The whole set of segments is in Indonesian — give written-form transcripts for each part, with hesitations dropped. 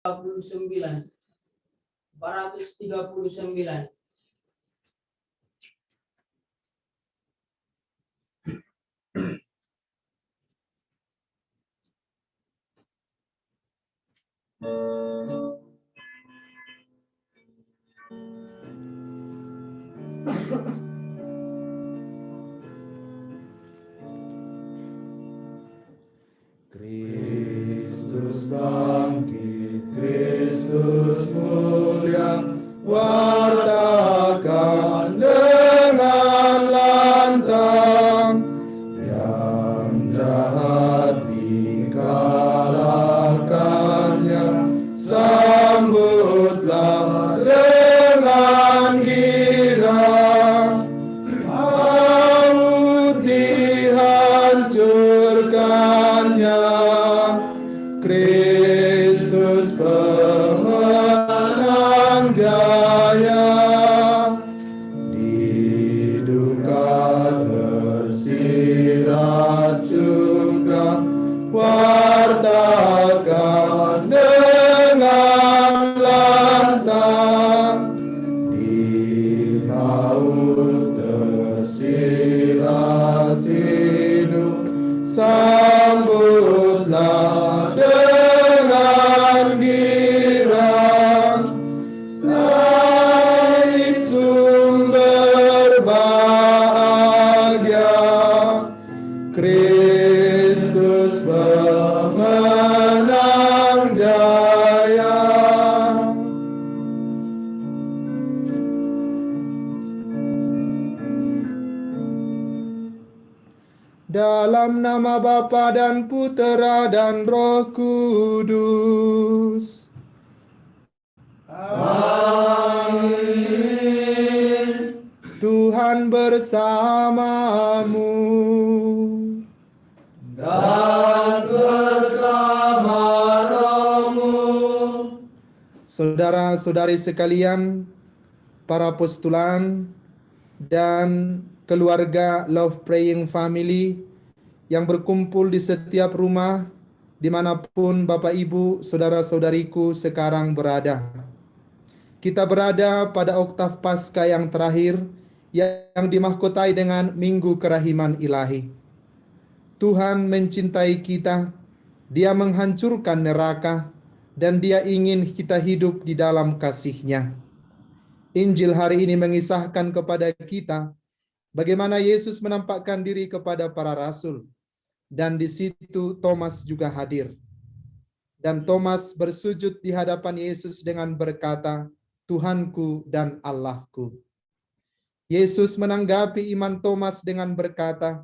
439. Kristus bangkit, Kristus mulia, wartakan dengan lantang, yang jahat dikalahkannya, sambutlah dengan girang, maut dihancurkannya. Kristus pemenang jaya, di duka tersirat suka, wartakan dengan lantang, di maut tersirat hidup, sambutlah dengan girang, salib sumber bahagia, Kristus pemenang jaya. Dalam nama Bapa dan Putera dan Roh Kudus. Amin. Tuhan bersamamu dan bersama rohmu. Saudara-saudari sekalian, para postulan dan keluarga Love Praying Family yang berkumpul di setiap rumah dimanapun Bapak Ibu saudara-saudariku sekarang berada. Kita berada pada oktav Paskah yang terakhir yang dimahkotai dengan Minggu Kerahiman Ilahi. Tuhan mencintai kita, Dia menghancurkan neraka, dan Dia ingin kita hidup di dalam kasih-Nya. Injil hari ini mengisahkan kepada kita bagaimana Yesus menampakkan diri kepada para rasul, dan di situ Thomas juga hadir. Dan Thomas bersujud di hadapan Yesus dengan berkata, Tuhanku dan Allahku. Yesus menanggapi iman Thomas dengan berkata,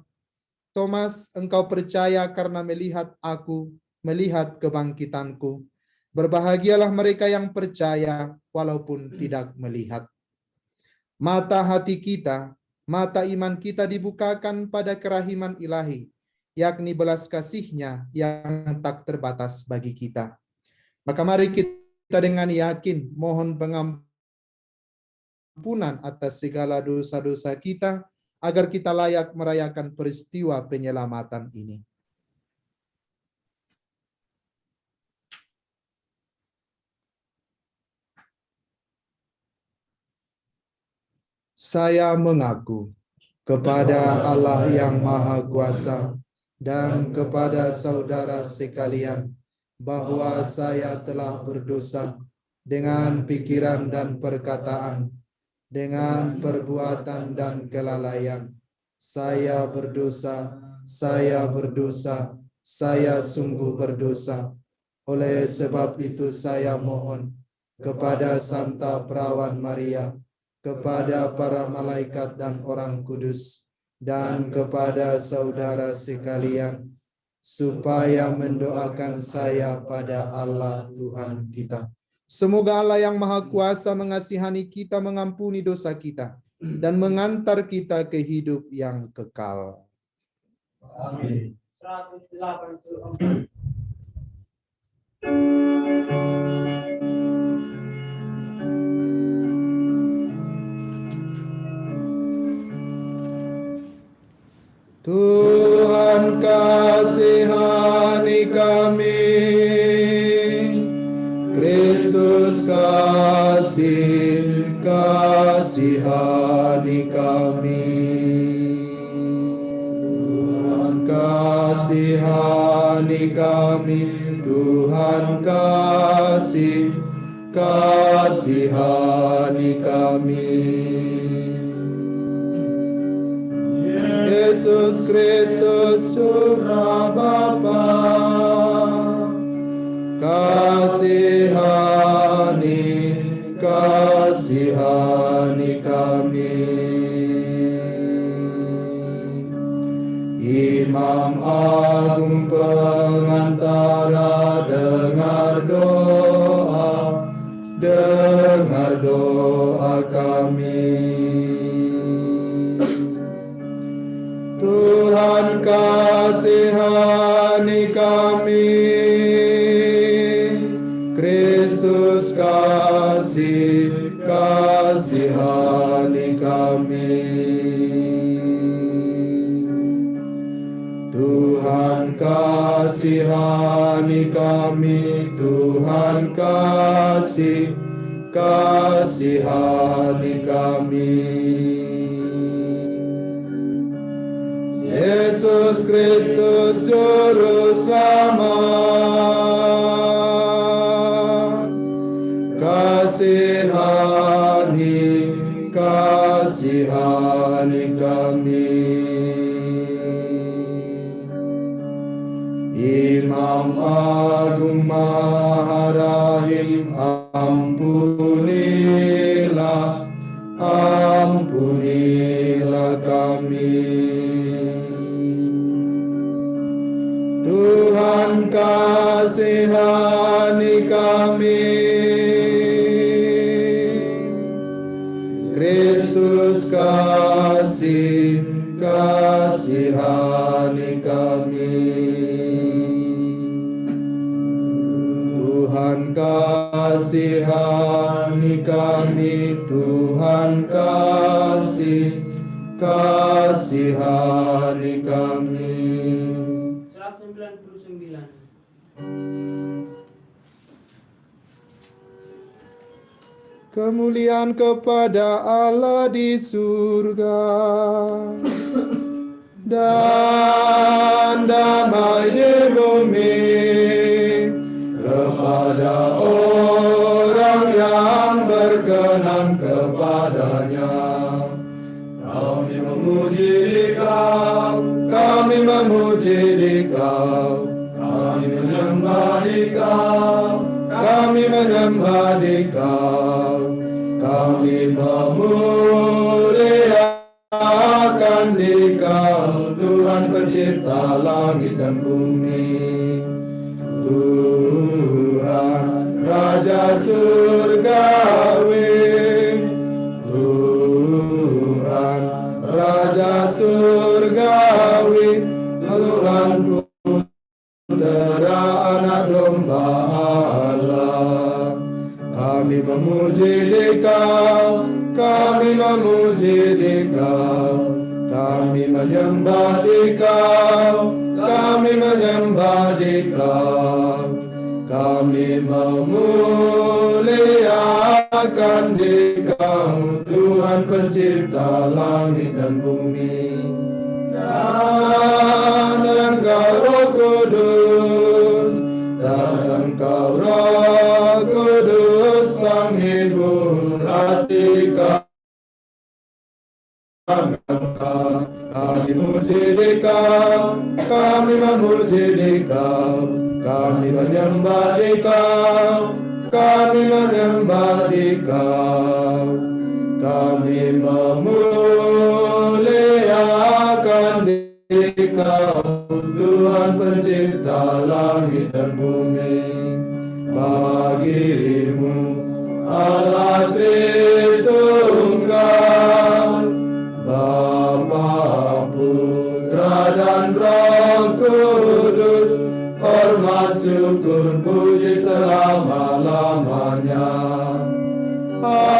Thomas, engkau percaya karena melihat aku, melihat kebangkitanku. Berbahagialah mereka yang percaya walaupun tidak melihat. Mata hati kita, mata iman kita dibukakan pada kerahiman ilahi, yakni belas kasih-Nya yang tak terbatas bagi kita. Maka mari kita dengan yakin mohon pengampunan atas segala dosa-dosa kita, agar kita layak merayakan peristiwa penyelamatan ini. Saya mengaku kepada Allah yang Maha Kuasa dan kepada saudara sekalian bahwa saya telah berdosa dengan pikiran dan perkataan, dengan perbuatan dan kelalaian. Saya berdosa, saya sungguh berdosa. Oleh sebab itu saya mohon kepada Santa Perawan Maria, kepada para malaikat dan orang kudus, dan kepada saudara sekalian, supaya mendoakan saya pada Allah Tuhan kita. Semoga Allah yang Maha Kuasa mengasihani kita, mengampuni dosa kita, dan mengantar kita ke hidup yang kekal. Amin. 184. Tuhan kasihani kami, Kristus kasihani kami. Tuhan kasihani kami, Tuhan kasihani kami. Yesus Kristus curah Bapa, kasihani kami. Imam Agung Pengantara, dengar doa kami. Tuhan kasihani kami, Kristus kasihani kami. Tuhan kasihani kami, Tuhan kasihani kami. Yesus Kristus Juru Selamat, kasihani kami. Imam Agung Maharahim, ampunilah kami. Tuhan kasihani kami, Kristus kasihani kami. Tuhan kasihani kami, Tuhan kasihani kami. 199. Kemuliaan kepada Allah di surga dan damai di bumi kepada orang yang berkenan kepadanya. Kami memuji Dikau, kami memuji Dikau, kami menyembah Dikau, kami menyembah Dikau, kami memuliakan Dikau, Tuhan pencipta langit dan bumi. Tuhan Raja surgawi, Tuhan Raja surgawi, Tuhan Putera Anak Domba Allah. Kami memuji Dikau, kami memuji Dikau, kami menyembah Dikau, kami menyembah Dikau, kami memuliakan Dikau, Tuhan pencipta langit dan bumi. Dan Engkau Roh Kudus, dan Engkau Roh Kudus, penghibur hati kami. Kami memuji Dikau, kami memuji Dikau, kami menyembah Dikau, kami menyembah Dikau, kami memuliakan Dikau, Tuhan pencipta langit dan bumi. Bagimu Allah Tritunggal, Bapa, Putra dan Roh Kudus, hormat, syukur, puji selama-lamanya. Amin.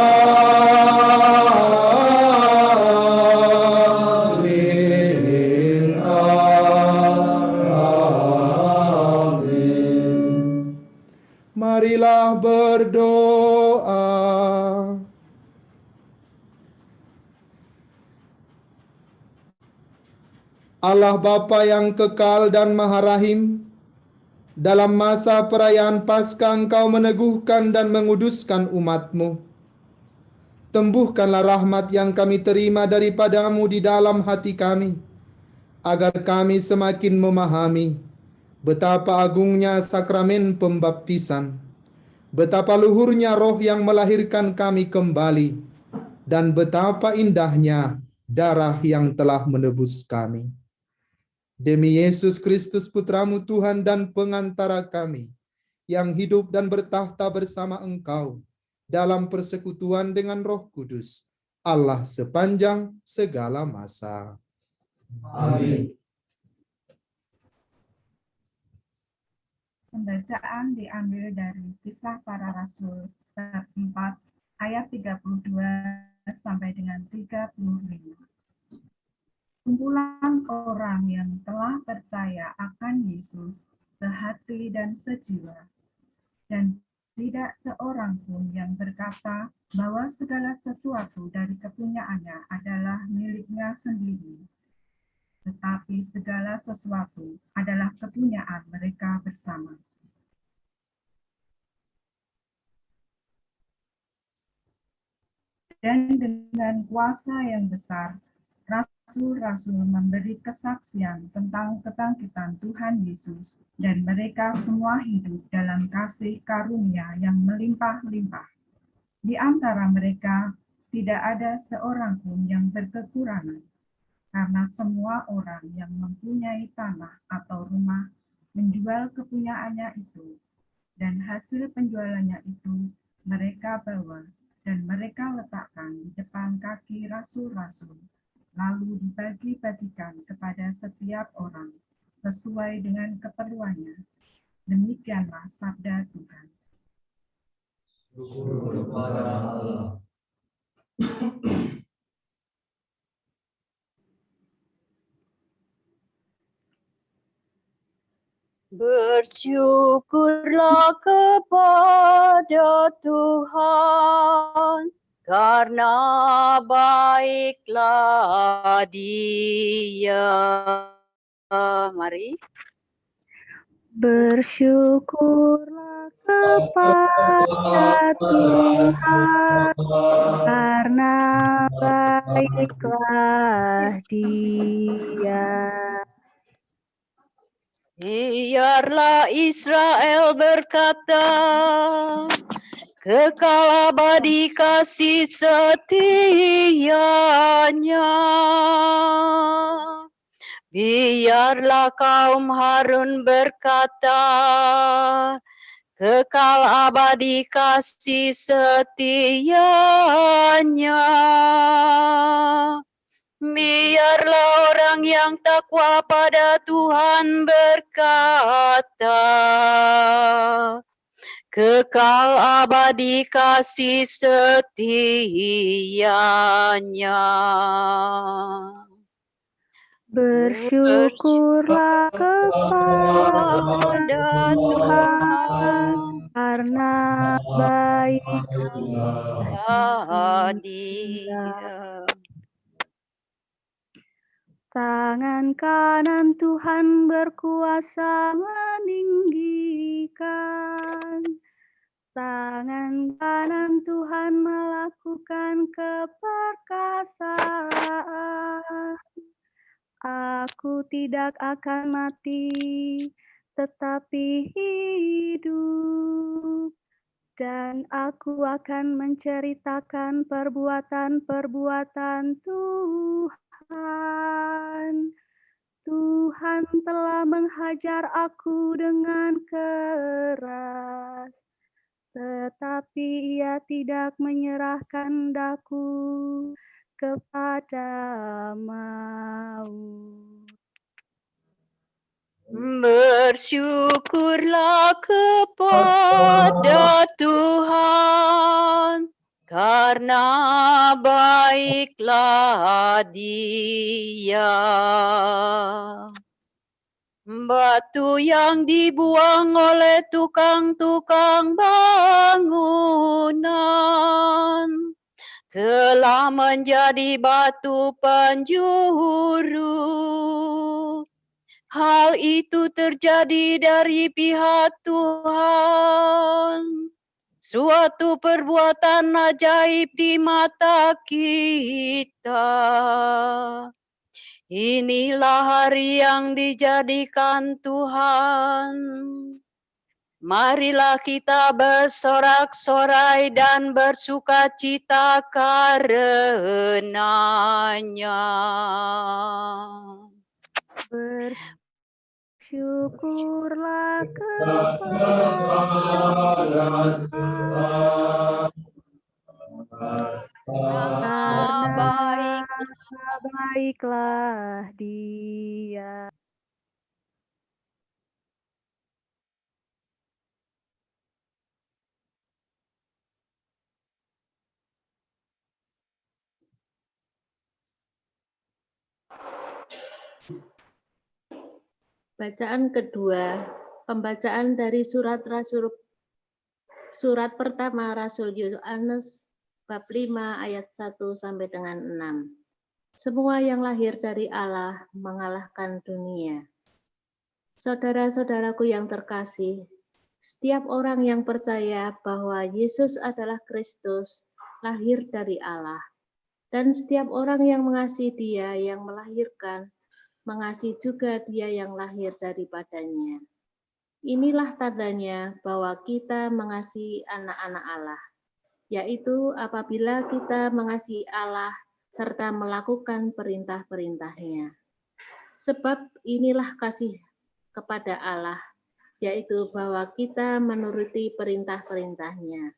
Amin. Marilah berdoa. Allah Bapa yang kekal dan Maha Rahim, dalam masa perayaan Paskah Engkau meneguhkan dan menguduskan umat-Mu. Tembuhkanlah rahmat yang kami terima daripada-Mu di dalam hati kami, agar kami semakin memahami betapa agungnya sakramen pembaptisan, betapa luhurnya roh yang melahirkan kami kembali, dan betapa indahnya darah yang telah menebus kami. Demi Yesus Kristus Putra-Mu Tuhan dan pengantara kami, yang hidup dan bertahta bersama Engkau dalam persekutuan dengan Roh Kudus, Allah sepanjang segala masa. Amin. Pembacaan diambil dari Kisah Para Rasul bab 4 ayat 32 sampai dengan 35. Kumpulan orang yang telah percaya akan Yesus sehati dan sejiwa, dan tidak seorang pun yang berkata bahwa segala sesuatu dari kepunyaannya adalah miliknya sendiri, tetapi segala sesuatu adalah kepunyaan mereka bersama. Dan dengan kuasa yang besar, rasul-rasul memberi kesaksian tentang kebangkitan Tuhan Yesus, dan mereka semua hidup dalam kasih karunia yang melimpah-limpah. Di antara mereka tidak ada seorang pun yang berkekurangan, karena semua orang yang mempunyai tanah atau rumah menjual kepunyaannya itu, dan hasil penjualannya itu mereka bawa dan mereka letakkan di depan kaki rasul-rasul, lalu dibagi-bagikan kepada setiap orang sesuai dengan keperluannya. Demikianlah sabda Tuhan. Syukur kepada Allah. Bersyukurlah kepada Tuhan, karena baiklah Dia. Mari. Bersyukurlah kepada Tuhan, karena baiklah Dia. Biarlah Israel berkata, kekal abadi kasih setianya. Biarlah kaum Harun berkata, kekal abadi kasih setianya. Biarlah orang yang takwa pada Tuhan berkata, kekal abadi kasih setianya. Bersyukurlah kepada Tuhan, karena baiklah Dia. Tangan kanan Tuhan berkuasa meninggikan. Tangan kanan Tuhan melakukan keperkasaan. Aku tidak akan mati, tetapi hidup. Dan aku akan menceritakan perbuatan-perbuatan Tuhan. Tuhan telah menghajar aku dengan keras, tetapi Ia tidak menyerahkan daku kepada maut. Bersyukurlah kepada Tuhan, karena baiklah Dia. Batu yang dibuang oleh tukang-tukang bangunan telah menjadi batu penjuru. Hal itu terjadi dari pihak Tuhan. Suatu perbuatan ajaib di mata kita. Inilah hari yang dijadikan Tuhan. Marilah kita bersorak-sorai dan bersukacita karenanya. Bersyukurlah kepada karena baiklah Dia. Bacaan kedua, pembacaan dari surat pertama Rasul Yohanes bab 5 ayat 1 sampai dengan 6. Semua yang lahir dari Allah mengalahkan dunia. Saudara-saudaraku yang terkasih, setiap orang yang percaya bahwa Yesus adalah Kristus lahir dari Allah, dan setiap orang yang mengasihi Dia yang melahirkan mengasihi juga Dia yang lahir daripadanya. Inilah tandanya bahwa kita mengasihi anak-anak Allah, yaitu apabila kita mengasihi Allah serta melakukan perintah-perintah-Nya. Sebab inilah kasih kepada Allah, yaitu bahwa kita menuruti perintah-perintah-Nya.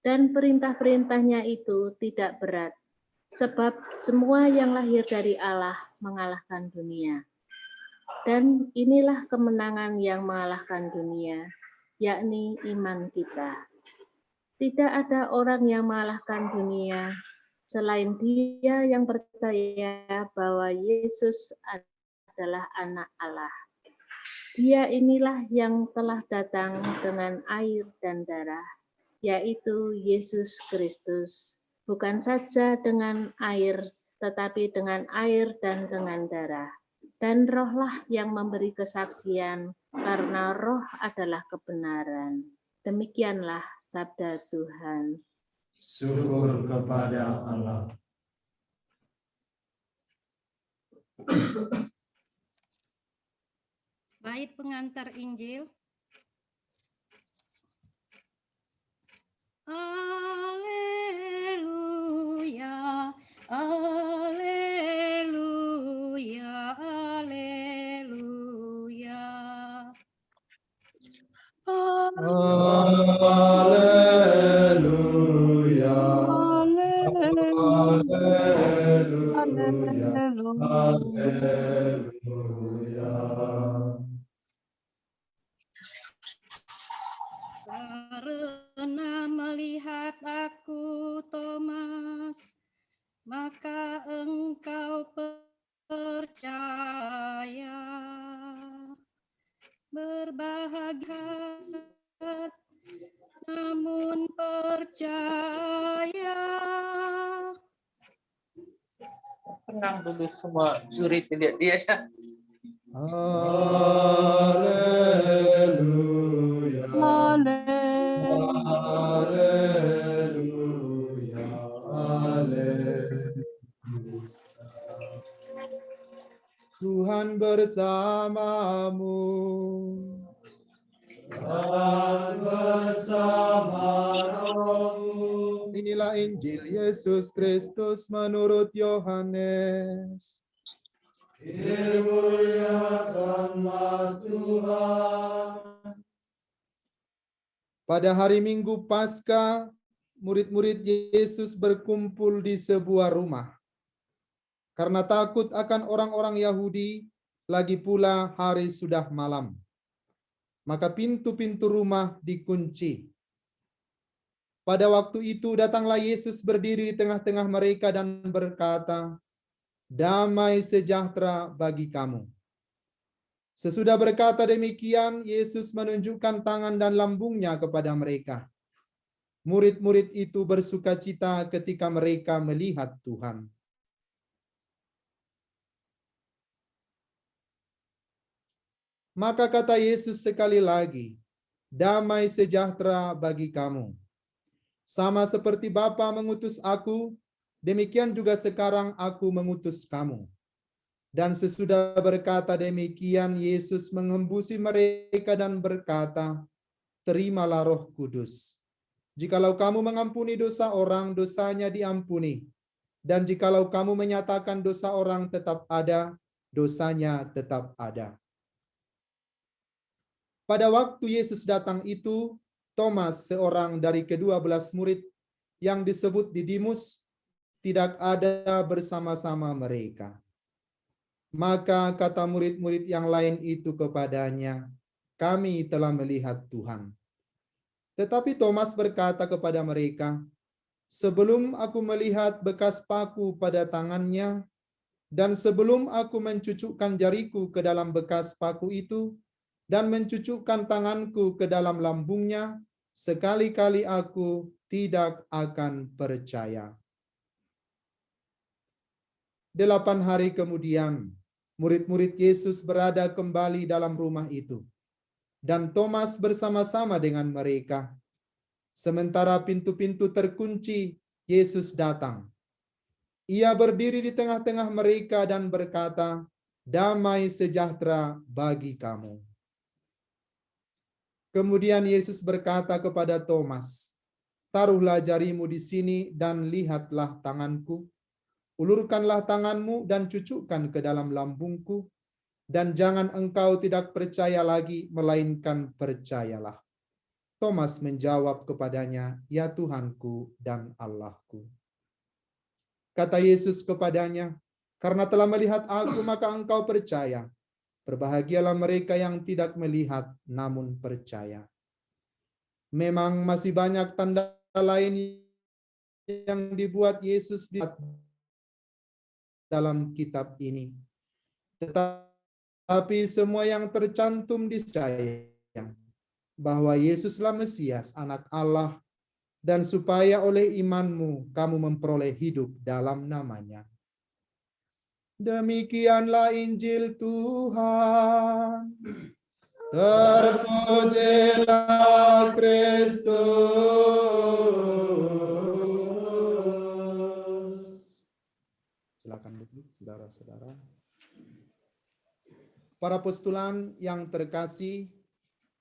Dan perintah-perintah-Nya itu tidak berat, sebab semua yang lahir dari Allah mengalahkan dunia. Dan inilah kemenangan yang mengalahkan dunia, yakni iman kita. Tidak ada orang yang mengalahkan dunia selain Dia yang percaya bahwa Yesus adalah anak Allah. Dia inilah yang telah datang dengan air dan darah, yaitu Yesus Kristus. Bukan saja dengan air, tetapi dengan air dan dengan darah. Dan rohlah yang memberi kesaksian, karena roh adalah kebenaran. Demikianlah sabda Tuhan. Syukur kepada Allah. Bait pengantar Injil. Haleluya, haleluya, haleluya. Haleluya. Haleluya. Karena melihat aku, Thomas, maka engkau percaya. Berbahagia namun percaya. Tenang dulu semua juri tidak dia ya. Haleluya. Haleluya. Haleluya. Tuhan bersamamu. Tuhan bersama rohmu. Inilah Injil Yesus Kristus menurut Yohanes. Dimuliakanlah Tuhan. Pada hari Minggu Paskah, murid-murid Yesus berkumpul di sebuah rumah. Karena takut akan orang-orang Yahudi, lagi pula hari sudah malam. Maka pintu-pintu rumah dikunci. Pada waktu itu datanglah Yesus berdiri di tengah-tengah mereka dan berkata, "Damai sejahtera bagi kamu." Sesudah berkata demikian, Yesus menunjukkan tangan dan lambungnya kepada mereka. Murid-murid itu bersukacita ketika mereka melihat Tuhan. Maka kata Yesus sekali lagi, damai sejahtera bagi kamu. Sama seperti Bapa mengutus aku, demikian juga sekarang aku mengutus kamu. Dan sesudah berkata demikian, Yesus mengembusi mereka dan berkata, terimalah Roh Kudus. Jikalau kamu mengampuni dosa orang, dosanya diampuni. Dan jikalau kamu menyatakan dosa orang tetap ada, dosanya tetap ada. Pada waktu Yesus datang itu, Thomas, seorang dari ke-12 murid yang disebut Didimus, tidak ada bersama-sama mereka. Maka kata murid-murid yang lain itu kepadanya, kami telah melihat Tuhan. Tetapi Thomas berkata kepada mereka, sebelum aku melihat bekas paku pada tangannya, dan sebelum aku mencucukkan jariku ke dalam bekas paku itu, dan mencucukkan tanganku ke dalam lambungnya, sekali-kali aku tidak akan percaya. 8 hari kemudian, murid-murid Yesus berada kembali dalam rumah itu. Dan Thomas bersama-sama dengan mereka. Sementara pintu-pintu terkunci, Yesus datang. Ia berdiri di tengah-tengah mereka dan berkata, damai sejahtera bagi kamu. Kemudian Yesus berkata kepada Thomas, taruhlah jarimu di sini dan lihatlah tanganku. Ulurkanlah tanganmu dan cucukkan ke dalam lambungku. Dan jangan engkau tidak percaya lagi, melainkan percayalah. Thomas menjawab kepadanya, ya Tuhanku dan Allahku. Kata Yesus kepadanya, karena telah melihat aku maka engkau percaya. Berbahagialah mereka yang tidak melihat namun percaya. Memang masih banyak tanda lain yang dibuat Yesus di dalam kitab ini. Tetapi semua yang tercantum di saya bahwa Yesuslah Mesias, Anak Allah, dan supaya oleh imanmu kamu memperoleh hidup dalam namanya. Demikianlah Injil Tuhan. Terpujilah Kristus. Silakan duduk, saudara-saudara. Para postulan yang terkasih,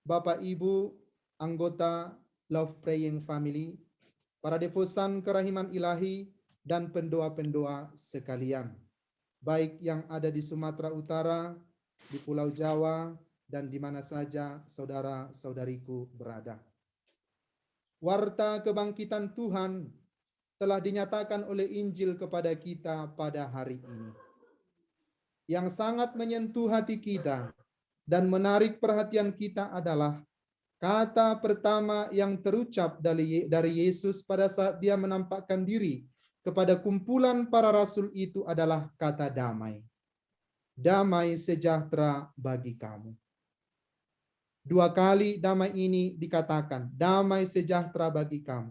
Bapak Ibu, anggota Love Praying Family, para devosan kerahiman ilahi, dan pendoa-pendoa sekalian, baik yang ada di Sumatera Utara, di Pulau Jawa, dan di mana saja saudara-saudariku berada. Warta kebangkitan Tuhan telah dinyatakan oleh Injil kepada kita pada hari ini. Yang sangat menyentuh hati kita dan menarik perhatian kita adalah kata pertama yang terucap dari Yesus pada saat dia menampakkan diri kepada kumpulan para rasul itu adalah kata damai. Damai sejahtera bagi kamu. 2 kali damai ini dikatakan, damai sejahtera bagi kamu.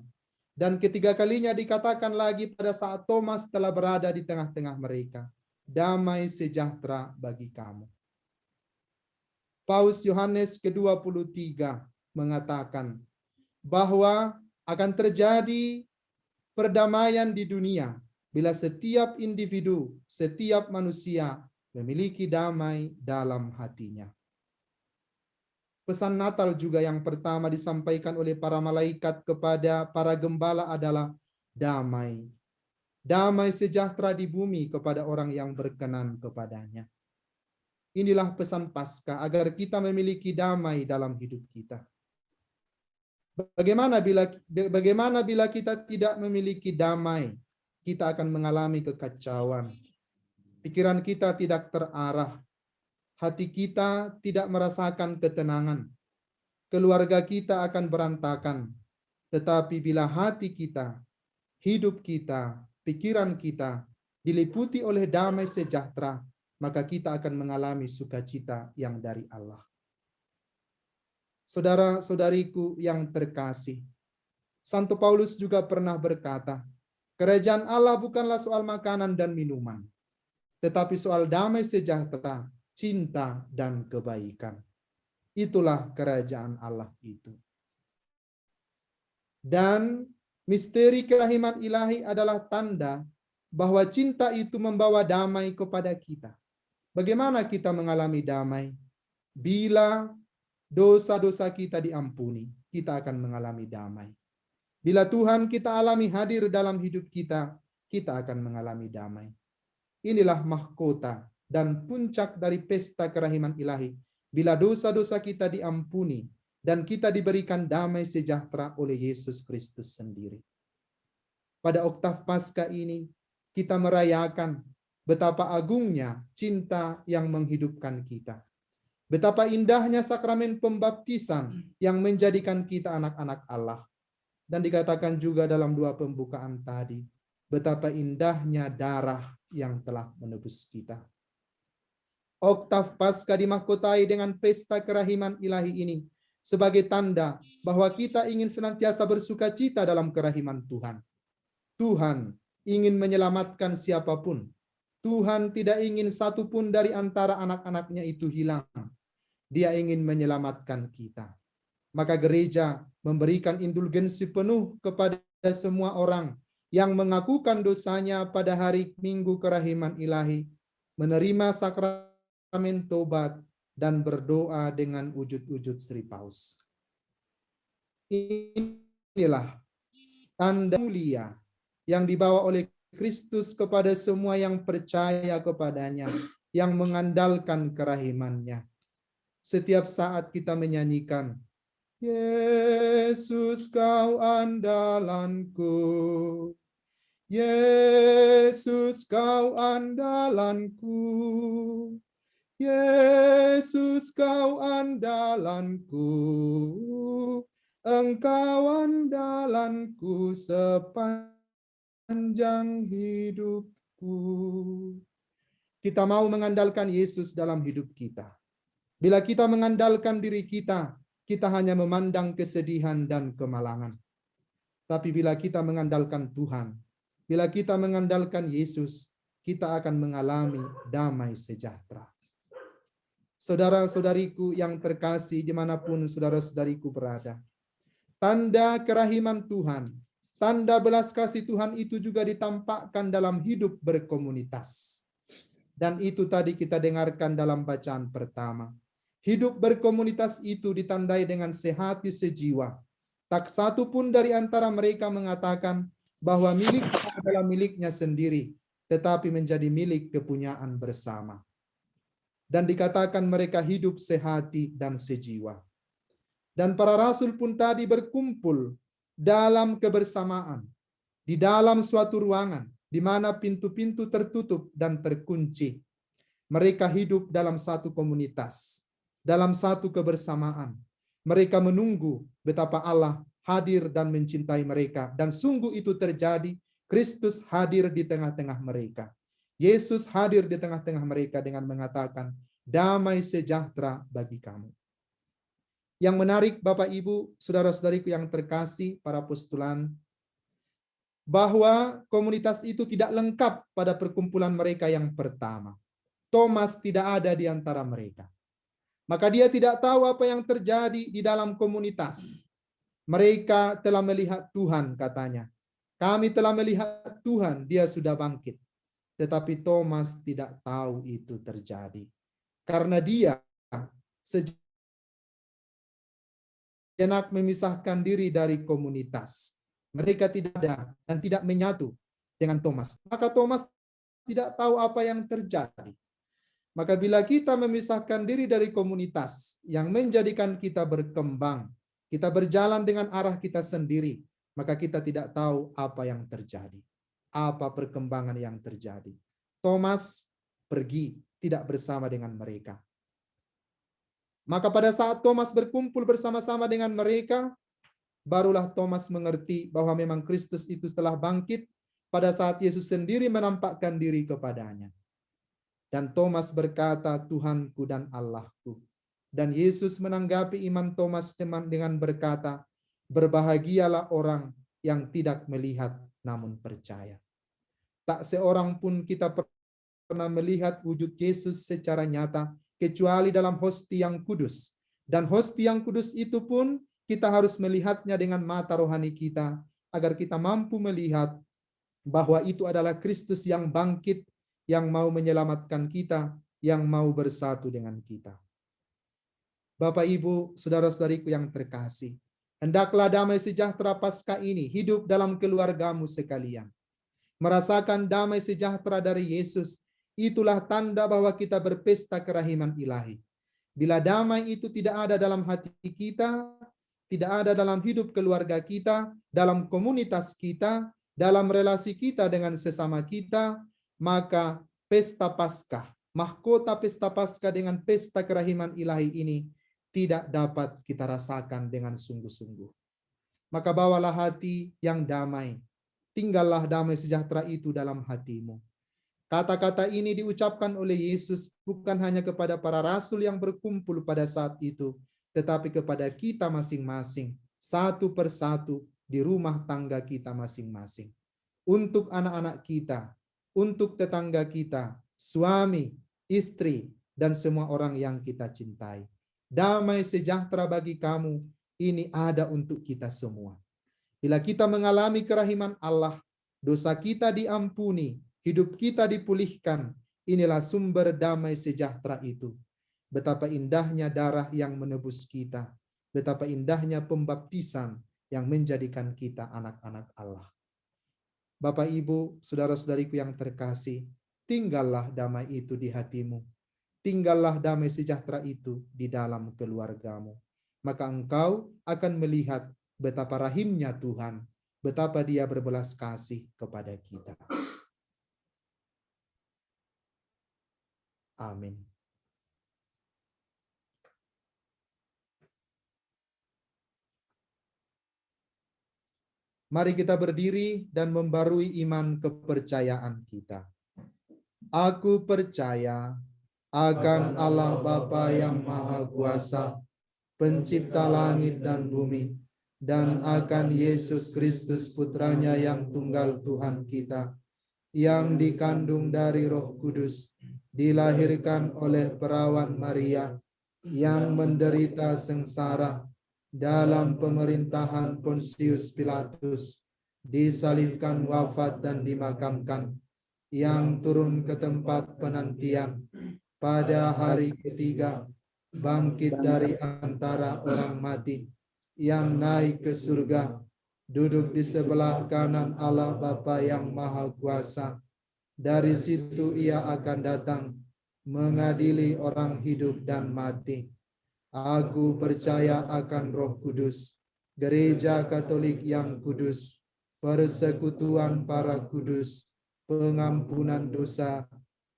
Dan ketiga kalinya dikatakan lagi pada saat Thomas telah berada di tengah-tengah mereka. Damai sejahtera bagi kamu. Paus Yohanes ke-23 mengatakan bahwa akan terjadi perdamaian di dunia bila setiap individu, setiap manusia memiliki damai dalam hatinya. Pesan Natal juga yang pertama disampaikan oleh para malaikat kepada para gembala adalah damai. Damai sejahtera di bumi kepada orang yang berkenan kepadanya. Inilah pesan Paskah agar kita memiliki damai dalam hidup kita. Bagaimana bila kita tidak memiliki damai? Kita akan mengalami kekacauan. Pikiran kita tidak terarah. Hati kita tidak merasakan ketenangan. Keluarga kita akan berantakan. Tetapi bila hati kita, hidup kita, pikiran kita diliputi oleh damai sejahtera, maka kita akan mengalami sukacita yang dari Allah. Saudara-saudariku yang terkasih, Santo Paulus juga pernah berkata, kerajaan Allah bukanlah soal makanan dan minuman, tetapi soal damai sejahtera, cinta, dan kebaikan. Itulah kerajaan Allah itu. Dan misteri kerahiman ilahi adalah tanda bahwa cinta itu membawa damai kepada kita. Bagaimana kita mengalami damai? Bila dosa-dosa kita diampuni, kita akan mengalami damai. Bila Tuhan kita alami hadir dalam hidup kita, kita akan mengalami damai. Inilah mahkota dan puncak dari pesta kerahiman ilahi. Bila dosa-dosa kita diampuni dan kita diberikan damai sejahtera oleh Yesus Kristus sendiri. Pada oktav Paskah ini, kita merayakan betapa agungnya cinta yang menghidupkan kita. Betapa indahnya sakramen pembaptisan yang menjadikan kita anak-anak Allah. Dan dikatakan juga dalam dua pembukaan tadi, betapa indahnya darah yang telah menebus kita. Oktav Paskah dimahkotai dengan pesta kerahiman ilahi ini sebagai tanda bahwa kita ingin senantiasa bersukacita dalam kerahiman Tuhan. Tuhan ingin menyelamatkan siapapun. Tuhan tidak ingin satupun dari antara anak-anaknya itu hilang. Dia ingin menyelamatkan kita. Maka gereja memberikan indulgensi penuh kepada semua orang yang mengakukan dosanya pada hari Minggu kerahiman ilahi, menerima sakramen tobat, dan berdoa dengan wujud-wujud Sri Paus. Inilah tanda mulia yang dibawa oleh Kristus kepada semua yang percaya kepadanya, yang mengandalkan kerahimannya. Setiap saat kita menyanyikan, Yesus kau andalanku, Yesus kau andalanku, Yesus kau andalanku, Engkau andalanku sepanjang hidupku. Kita mau mengandalkan Yesus dalam hidup kita. Bila kita mengandalkan diri kita, kita hanya memandang kesedihan dan kemalangan. Tapi bila kita mengandalkan Tuhan, bila kita mengandalkan Yesus, kita akan mengalami damai sejahtera. Saudara-saudariku yang terkasih dimanapun saudara-saudariku berada, tanda kerahiman Tuhan, tanda belas kasih Tuhan itu juga ditampakkan dalam hidup berkomunitas. Dan itu tadi kita dengarkan dalam bacaan pertama. Hidup berkomunitas itu ditandai dengan sehati sejiwa. Tak satu pun dari antara mereka mengatakan bahwa miliknya adalah miliknya sendiri, tetapi menjadi milik kepunyaan bersama. Dan dikatakan mereka hidup sehati dan sejiwa. Dan para rasul pun tadi berkumpul dalam kebersamaan, di dalam suatu ruangan, di mana pintu-pintu tertutup dan terkunci. Mereka hidup dalam satu komunitas, dalam satu kebersamaan. Mereka menunggu betapa Allah hadir dan mencintai mereka. Dan sungguh itu terjadi. Kristus hadir di tengah-tengah mereka. Yesus hadir di tengah-tengah mereka dengan mengatakan, damai sejahtera bagi kamu. Yang menarik Bapak Ibu, saudara-saudariku yang terkasih, para postulan, bahwa komunitas itu tidak lengkap pada perkumpulan mereka yang pertama. Thomas tidak ada di antara mereka. Maka dia tidak tahu apa yang terjadi di dalam komunitas. Mereka telah melihat Tuhan, katanya. Kami telah melihat Tuhan, dia sudah bangkit. Tetapi Thomas tidak tahu itu terjadi. Karena dia sejenak memisahkan diri dari komunitas. Mereka tidak ada dan tidak menyatu dengan Thomas. Maka Thomas tidak tahu apa yang terjadi. Maka bila kita memisahkan diri dari komunitas yang menjadikan kita berkembang, kita berjalan dengan arah kita sendiri, maka kita tidak tahu apa yang terjadi. Apa perkembangan yang terjadi. Thomas pergi, tidak bersama dengan mereka. Maka pada saat Thomas berkumpul bersama-sama dengan mereka, barulah Thomas mengerti bahwa memang Kristus itu telah bangkit pada saat Yesus sendiri menampakkan diri kepadanya. Dan Thomas berkata, Tuhanku dan Allahku. Dan Yesus menanggapi iman Thomas dengan berkata, berbahagialah orang yang tidak melihat namun percaya. Tak seorang pun kita pernah melihat wujud Yesus secara nyata, kecuali dalam hosti yang kudus. Dan hosti yang kudus itu pun kita harus melihatnya dengan mata rohani kita, agar kita mampu melihat bahwa itu adalah Kristus yang bangkit, yang mau menyelamatkan kita, yang mau bersatu dengan kita. Bapak, Ibu, saudara-saudariku yang terkasih, hendaklah damai sejahtera Paskah ini hidup dalam keluargamu sekalian. Merasakan damai sejahtera dari Yesus, itulah tanda bahwa kita berpesta kerahiman ilahi. Bila damai itu tidak ada dalam hati kita, tidak ada dalam hidup keluarga kita, dalam komunitas kita, dalam relasi kita dengan sesama kita, maka pesta Paskah, mahkota pesta Paskah dengan pesta kerahiman ilahi ini tidak dapat kita rasakan dengan sungguh-sungguh. Maka bawalah hati yang damai, tinggallah damai sejahtera itu dalam hatimu. Kata-kata ini diucapkan oleh Yesus bukan hanya kepada para rasul yang berkumpul pada saat itu, tetapi kepada kita masing-masing, satu persatu di rumah tangga kita masing-masing. Untuk anak-anak kita, untuk tetangga kita, suami, istri, dan semua orang yang kita cintai. Damai sejahtera bagi kamu, ini ada untuk kita semua. Bila kita mengalami kerahiman Allah, dosa kita diampuni, hidup kita dipulihkan, inilah sumber damai sejahtera itu. Betapa indahnya darah yang menebus kita, betapa indahnya pembaptisan yang menjadikan kita anak-anak Allah. Bapak, Ibu, saudara-saudariku yang terkasih, tinggallah damai itu di hatimu. Tinggallah damai sejahtera itu di dalam keluargamu. Maka engkau akan melihat betapa rahimnya Tuhan, betapa Dia berbelas kasih kepada kita. Amin. Mari kita berdiri dan membarui iman kepercayaan kita. Aku percaya akan Allah Bapa yang Maha Kuasa, pencipta langit dan bumi, dan akan Yesus Kristus Putranya yang tunggal Tuhan kita, yang dikandung dari Roh Kudus, dilahirkan oleh perawan Maria, yang menderita sengsara dalam pemerintahan Pontius Pilatus, disalibkan, wafat, dan dimakamkan, yang turun ke tempat penantian, pada hari ketiga bangkit dari antara orang mati, yang naik ke surga, duduk di sebelah kanan Allah Bapa yang Maha Kuasa. Dari situ Ia akan datang mengadili orang hidup dan mati. Aku percaya akan Roh Kudus, Gereja Katolik yang kudus, persekutuan para kudus, pengampunan dosa,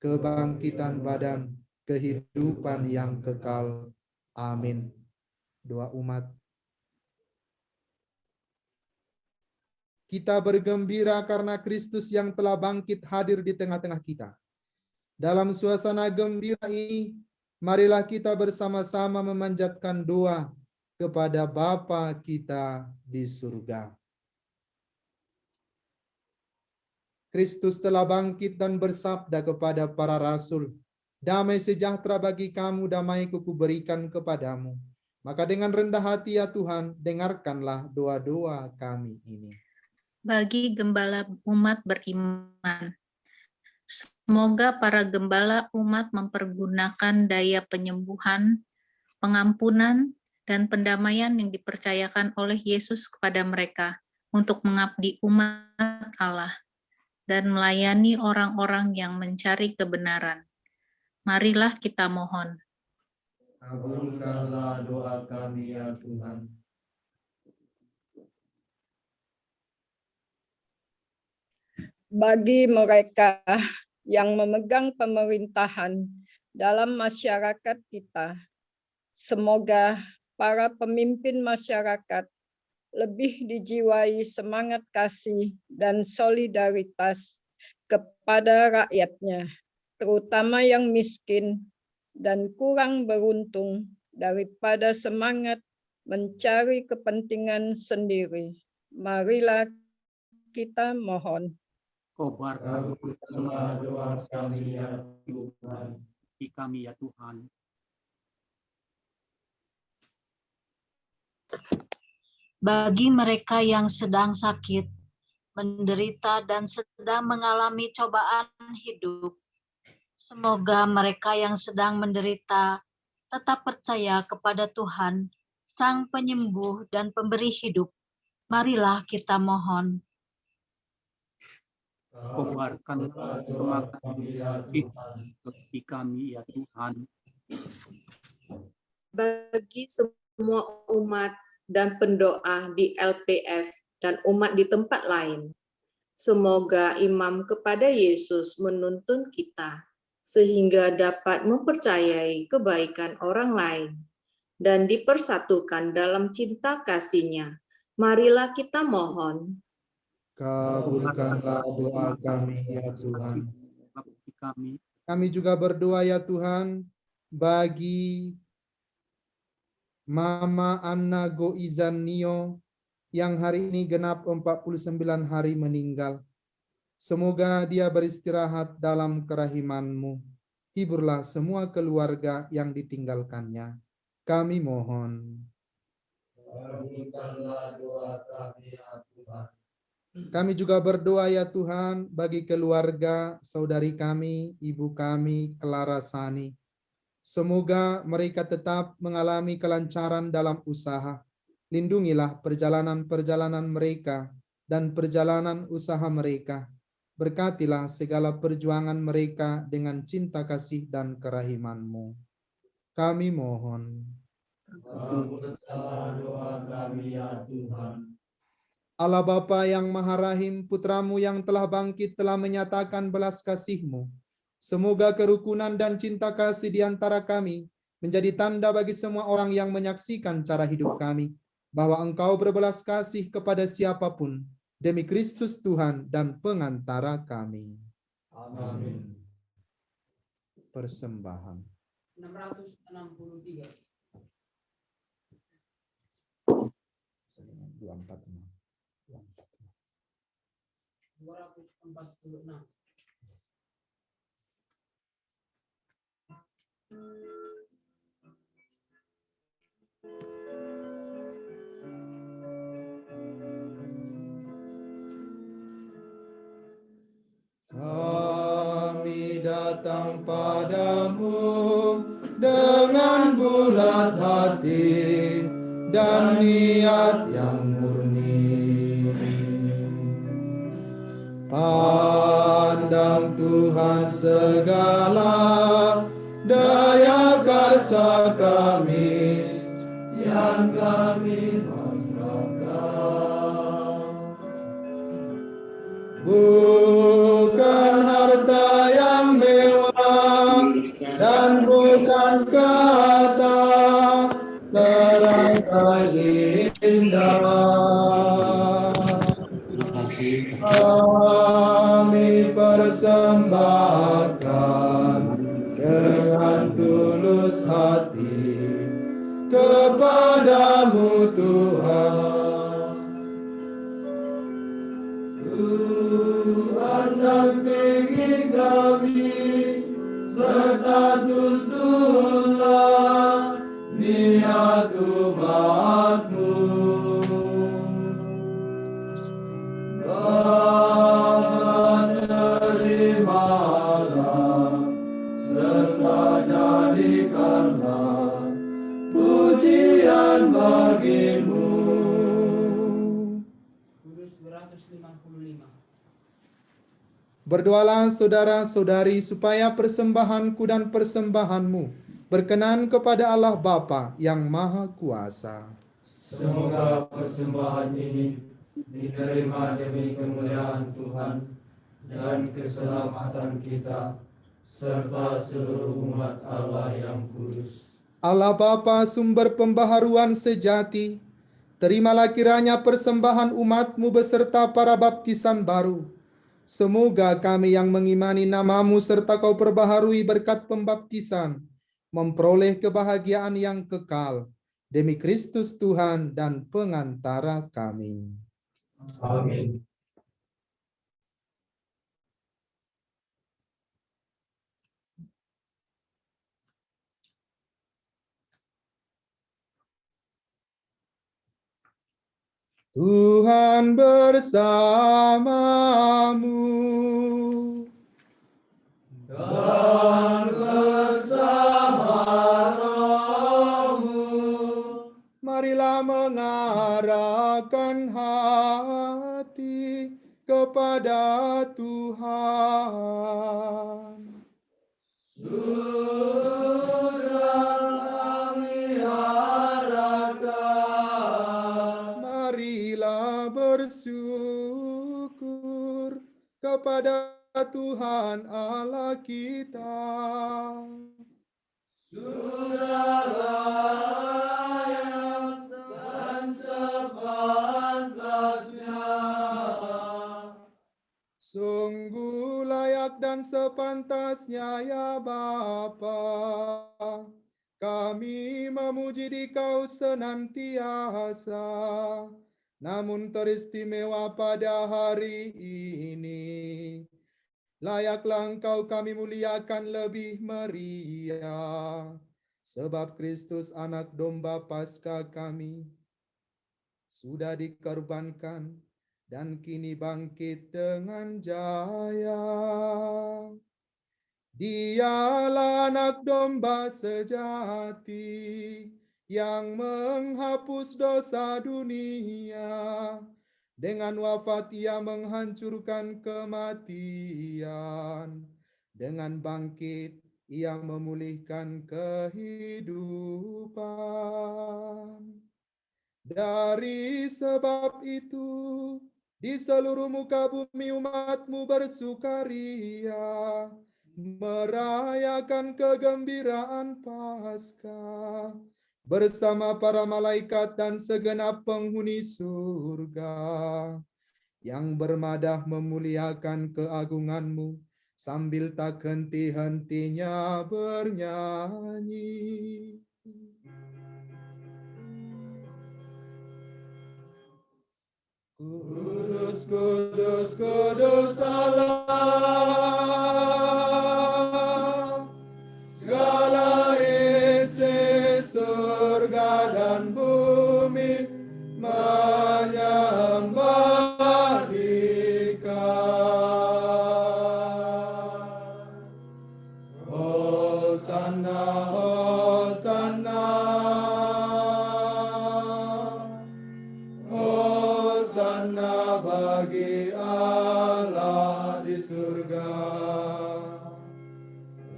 kebangkitan badan, kehidupan yang kekal. Amin. Doa umat. Kita bergembira karena Kristus yang telah bangkit hadir di tengah-tengah kita. Dalam suasana gembira ini, marilah kita bersama-sama memanjatkan doa kepada Bapa kita di surga. Kristus telah bangkit dan bersabda kepada para rasul, damai sejahtera bagi kamu, damaiku kuberikan kepadamu. Maka dengan rendah hati ya Tuhan, dengarkanlah doa-doa kami ini. Bagi gembala umat beriman, semoga para gembala umat mempergunakan daya penyembuhan, pengampunan, dan pendamaian yang dipercayakan oleh Yesus kepada mereka untuk mengabdi umat Allah dan melayani orang-orang yang mencari kebenaran. Marilah kita mohon. Kabulkanlah doa kami ya Tuhan. Bagi mereka yang memegang pemerintahan dalam masyarakat kita, semoga para pemimpin masyarakat lebih dijiwai semangat kasih dan solidaritas kepada rakyatnya, terutama yang miskin dan kurang beruntung, daripada semangat mencari kepentingan sendiri. Marilah kita mohon. Kobarkan semua doa kami ya Tuhan. Di kami ya Tuhan. Bagi mereka yang sedang sakit, menderita, dan sedang mengalami cobaan hidup, semoga mereka yang sedang menderita tetap percaya kepada Tuhan, Sang Penyembuh dan Pemberi hidup. Marilah kita mohon. Kobarkan semangat sakit di kami ya Tuhan. Bagi semua umat dan pendoa di LPF dan umat di tempat lain, semoga imam kepada Yesus menuntun kita sehingga dapat mempercayai kebaikan orang lain dan dipersatukan dalam cinta kasih-Nya. Marilah kita mohon. Kabulkanlah doa kami ya Tuhan. Kami juga berdoa ya Tuhan bagi Mama Anna Goizan Nio yang hari ini genap 49 hari meninggal. Semoga dia beristirahat dalam kerahiman-Mu. Hiburlah semua keluarga yang ditinggalkannya. Kami mohon. Kabulkanlah doa kami ya Tuhan. Kami juga berdoa ya Tuhan bagi keluarga saudari kami, ibu kami, Clara Sani. Semoga mereka tetap mengalami kelancaran dalam usaha. Lindungilah perjalanan-perjalanan mereka dan perjalanan usaha mereka. Berkatilah segala perjuangan mereka dengan cinta kasih dan kerahiman-Mu. Kami mohon. Kabulkanlah doa kami ya Tuhan. Allah Bapa yang Maha Rahim, Putra-Mu yang telah bangkit telah menyatakan belas kasih-Mu. Semoga kerukunan dan cinta kasih di antara kami menjadi tanda bagi semua orang yang menyaksikan cara hidup kami, bahwa Engkau berbelas kasih kepada siapapun, demi Kristus Tuhan dan pengantara kami. Amin. Persembahan. 663. 246. Kami datang padamu dengan bulat hati dan niat yang murni. Pandang Tuhan segala daya karsa kami yang kami pasrahkan. Bukan harta yang mewah dan bukan kata terangkai indah. Kami persembahkan dengan tulus hati kepadamu Tuhan. Tuhan dampingi kami serta tuntunlah niat umat-Mu. Terimalah serta jadikanlah pujian bagi-Mu. Kudus 255. Berdoalah saudara-saudari supaya persembahanku dan persembahanmu berkenan kepada Allah Bapa yang Maha Kuasa. Semoga persembahan ini diterima demi kemuliaan Tuhan dan keselamatan kita serta seluruh umat Allah yang kudus. Allah Bapa sumber pembaharuan sejati, terimalah kiranya persembahan umat-Mu beserta para baptisan baru, Semoga kami yang mengimani nama-Mu serta Kau perbaharui berkat pembaptisan, memperoleh kebahagiaan yang kekal, demi Kristus Tuhan dan pengantara kami. Amin. Tuhan bersamamu. Dan bersama rohmu. Marilah mengarahkan hati kepada Tuhan. Sudah kami harapkan. Marilah bersyukur kepada Tuhan Allah kita. Sudah layak dan sepantasnya. Sungguh layak dan sepantasnya ya Bapa, kami memuji Dikau senantiasa. Namun teristimewa pada hari ini, layaklah Engkau kami muliakan lebih meriah, sebab Kristus anak domba Paskah kami sudah dikorbankan dan kini bangkit dengan jaya. Dialah anak domba sejati yang menghapus dosa dunia. Dengan wafat ia menghancurkan kematian. Dengan bangkit ia memulihkan kehidupan. Dari sebab itu, di seluruh muka bumi umat-Mu bersukaria, merayakan kegembiraan Paskah bersama para malaikat dan segenap penghuni surga yang bermadah memuliakan keagungan-Mu sambil tak henti-hentinya bernyanyi. Kudus, kudus, kudus Allah, segala isi surga dan bumi menyembah Dikau. Hosanna, Hosanna. Hosanna bagi Allah di surga.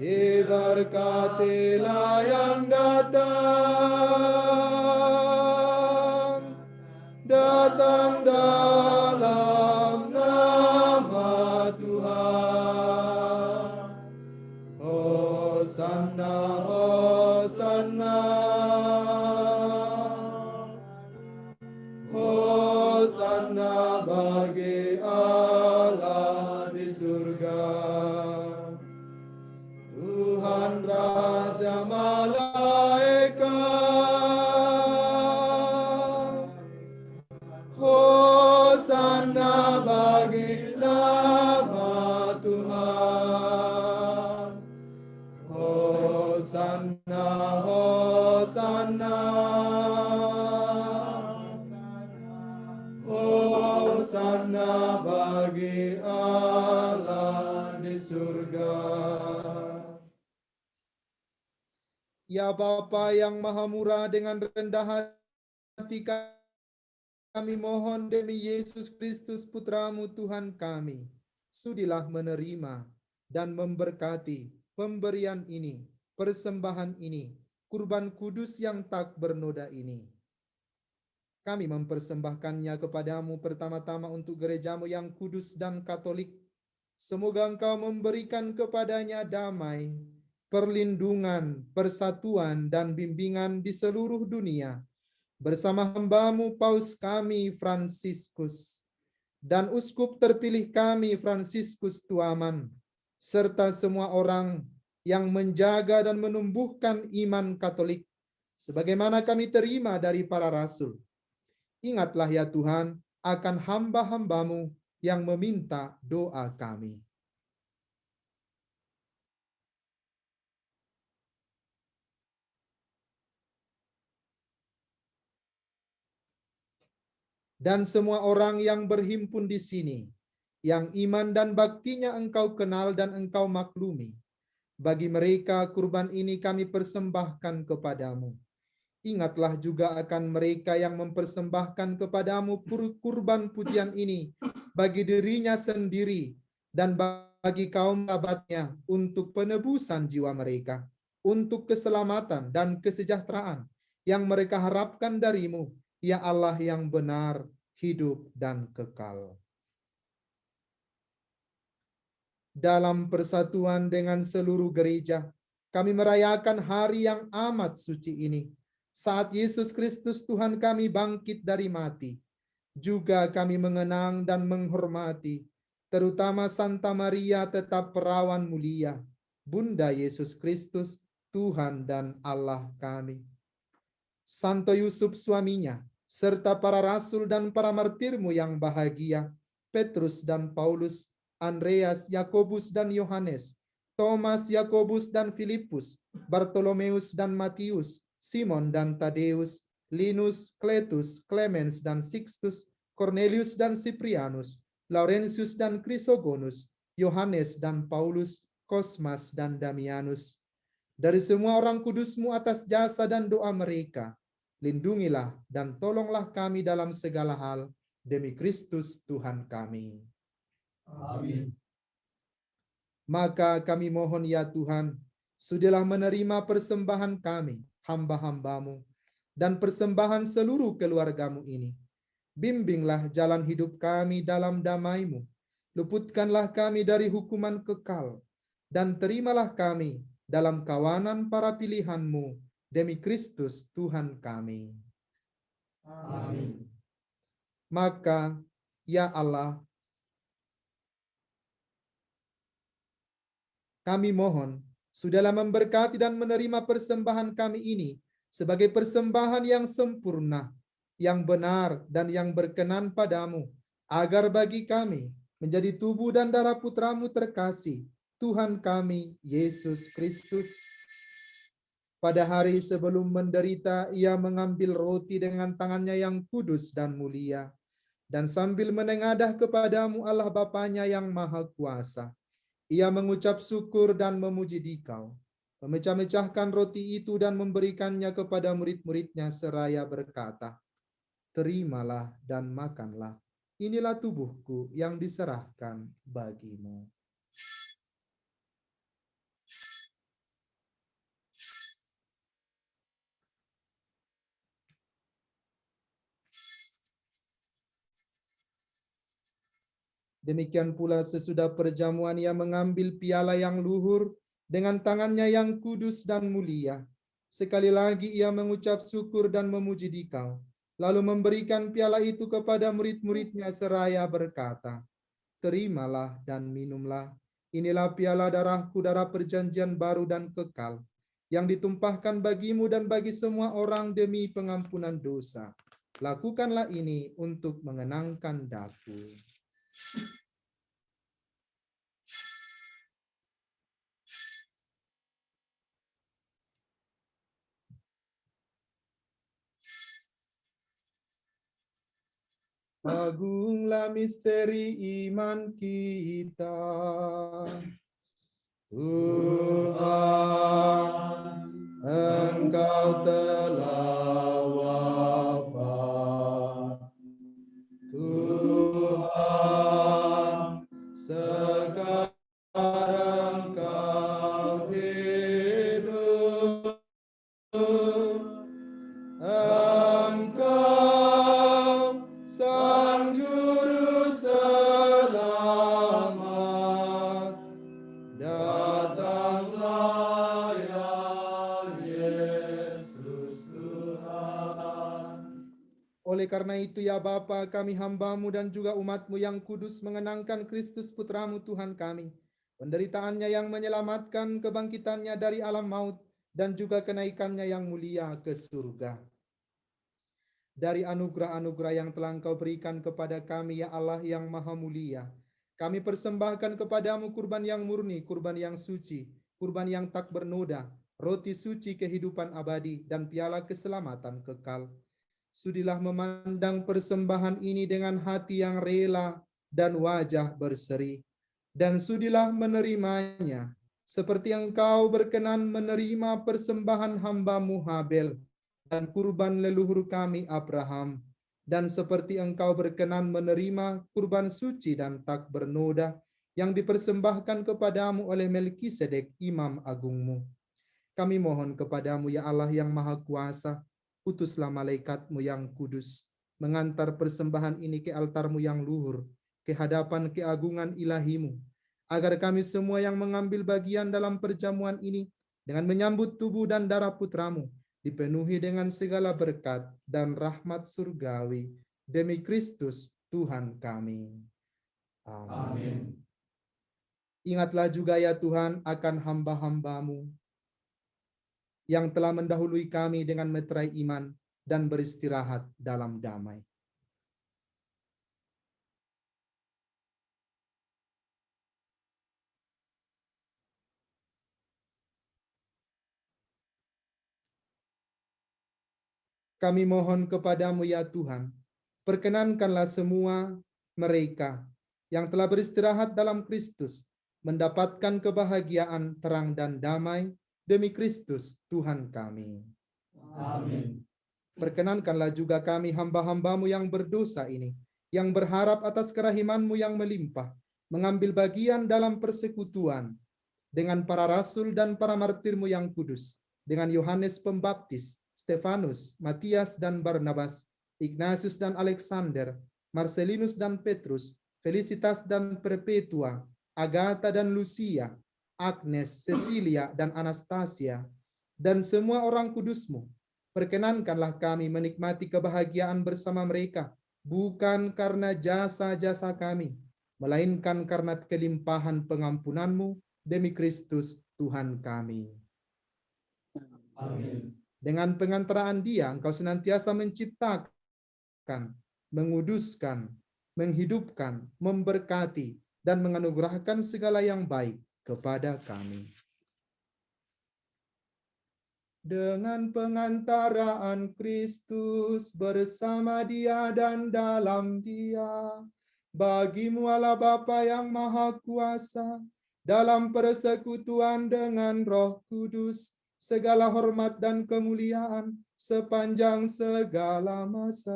Diberkatilah yang datang, datang dalam nama Tuhan. Hosanna, Hosanna. Hosanna bagi Allah di surga. Tuhan Raja Malaikat. Hosanna bagi nama Tuhan. Hosanna, Hosanna. Hosanna bagi Allah di surga. Ya Bapa yang Maha Murah, dengan rendah hati kami mohon demi Yesus Kristus Putra-Mu Tuhan kami, sudilah menerima dan memberkati pemberian ini, persembahan ini, kurban kudus yang tak bernoda ini. Kami mempersembahkannya kepadamu pertama-tama untuk gerejamu yang kudus dan katolik. Semoga Engkau memberikan kepadanya damai, perlindungan, persatuan, dan bimbingan di seluruh dunia. Bersama hamba-Mu Paus kami Fransiskus, dan uskup terpilih kami Fransiskus Tuaman, serta semua orang yang menjaga dan menumbuhkan iman Katolik, sebagaimana kami terima dari para rasul. Ingatlah ya Tuhan akan hamba-hambamu yang meminta doa kami. Dan semua orang yang berhimpun di sini, yang iman dan baktinya Engkau kenal dan Engkau maklumi. Bagi mereka kurban ini kami persembahkan kepadamu. Ingatlah juga akan mereka yang mempersembahkan kepadamu kurban pujian ini bagi dirinya sendiri dan bagi kaum kerabatnya untuk penebusan jiwa mereka, untuk keselamatan dan kesejahteraan yang mereka harapkan darimu, ya Allah yang benar, hidup dan kekal. Dalam persatuan dengan seluruh gereja, kami merayakan hari yang amat suci ini, saat Yesus Kristus Tuhan kami bangkit dari mati. Juga kami mengenang dan menghormati, terutama Santa Maria tetap perawan mulia, Bunda Yesus Kristus, Tuhan dan Allah kami. Santo Yusuf suaminya, serta para rasul dan para martirmu yang bahagia, Petrus dan Paulus, Andreas, Yakobus dan Yohanes, Thomas, Yakobus dan Filipus, Bartolomeus dan Matius, Simon dan Tadeus, Linus, Cletus, Clemens dan Sixtus, Cornelius dan Cyprianus, Laurentius dan Chrysogonus, Yohanes dan Paulus, Kosmas dan Damianus. Dari semua orang kudusmu atas jasa dan doa mereka, lindungilah dan tolonglah kami dalam segala hal, demi Kristus Tuhan kami. Amin. Maka kami mohon ya Tuhan, sudilah menerima persembahan kami, hamba-hambamu, dan persembahan seluruh keluargamu ini. Bimbinglah jalan hidup kami dalam damai-Mu, luputkanlah kami dari hukuman kekal, dan terimalah kami dalam kawanan para pilihan-Mu, demi Kristus Tuhan kami. Amin. Maka, ya Allah, kami mohon, sudahlah memberkati dan menerima persembahan kami ini sebagai persembahan yang sempurna, yang benar dan yang berkenan padamu, agar bagi kami menjadi tubuh dan darah putramu terkasih, Tuhan kami, Yesus Kristus. Pada hari sebelum menderita, ia mengambil roti dengan tangannya yang kudus dan mulia, dan sambil menengadah kepadamu Allah Bapanya yang Maha Kuasa, ia mengucap syukur dan memuji Dikau, memecah-mecahkan roti itu dan memberikannya kepada murid-muridnya seraya berkata, terimalah dan makanlah, inilah tubuhku yang diserahkan bagimu. Demikian pula sesudah perjamuan ia mengambil piala yang luhur dengan tangannya yang kudus dan mulia. Sekali lagi ia mengucap syukur dan memuji Dikau, lalu memberikan piala itu kepada murid-muridnya seraya berkata, terimalah dan minumlah, inilah piala darahku, darah perjanjian baru dan kekal, yang ditumpahkan bagimu dan bagi semua orang demi pengampunan dosa. Lakukanlah ini untuk mengenangkan daku. Agunglah misteri iman kita. Tuhan, Engkau telah wafat. Tuhan, sekarang Kau hidup. Engkau Sang Juru Selamat, datanglah ya Yesus Tuhan. karena itu ya Bapa, kami hamba-Mu dan juga umat-Mu yang kudus mengenangkan Kristus Putra-Mu Tuhan kami, penderitaannya yang menyelamatkan, kebangkitannya dari alam maut, dan juga kenaikannya yang mulia ke surga. Dari anugerah-anugerah yang telah Engkau berikan kepada kami, ya Allah yang maha mulia, kami persembahkan kepadamu kurban yang murni, kurban yang suci, kurban yang tak bernoda, roti suci kehidupan abadi, dan piala keselamatan kekal. Sudilah memandang persembahan ini dengan hati yang rela dan wajah berseri, dan sudilah menerimanya, seperti Engkau berkenan menerima persembahan hamba-Mu Habel dan kurban leluhur kami Abraham, dan seperti Engkau berkenan menerima kurban suci dan tak bernoda yang dipersembahkan kepadamu oleh Melkisedek, Imam Agungmu. Kami mohon kepadamu, ya Allah yang Maha Kuasa, utuslah malaikat-Mu yang kudus, mengantar persembahan ini ke altar-Mu yang luhur, ke hadapan keagungan ilahi-Mu, agar kami semua yang mengambil bagian dalam perjamuan ini, dengan menyambut tubuh dan darah Putra-Mu, dipenuhi dengan segala berkat dan rahmat surgawi, demi Kristus Tuhan kami. Amin. Ingatlah juga ya Tuhan akan hamba-hamba-Mu yang telah mendahului kami dengan meterai iman dan beristirahat dalam damai. Kami mohon kepadamu ya Tuhan, perkenankanlah semua mereka yang telah beristirahat dalam Kristus mendapatkan kebahagiaan, terang dan damai demi Kristus Tuhan kami. Amin. Perkenankanlah juga kami hamba-hamba-Mu yang berdosa ini, yang berharap atas kerahiman-Mu yang melimpah, mengambil bagian dalam persekutuan dengan para rasul dan para martir-Mu yang kudus, dengan Yohanes Pembaptis, Stefanus, Matias dan Barnabas, Ignatius dan Alexander, Marcelinus dan Petrus, Felicitas dan Perpetua, Agatha dan Lucia, Agnes, Cecilia dan Anastasia, dan semua orang kudus-Mu. Perkenankanlah kami menikmati kebahagiaan bersama mereka, bukan karena jasa-jasa kami, melainkan karena kelimpahan pengampunan-Mu demi Kristus Tuhan kami. Amin. Dengan pengantaraan Dia, Engkau senantiasa menciptakan, menguduskan, menghidupkan, memberkati, dan menganugerahkan segala yang baik kepada kami. Dengan pengantaraan Kristus bersama Dia dan dalam Dia, bagi-Mu Allah Bapa yang Maha Kuasa, dalam persekutuan dengan Roh Kudus, segala hormat dan kemuliaan sepanjang segala masa.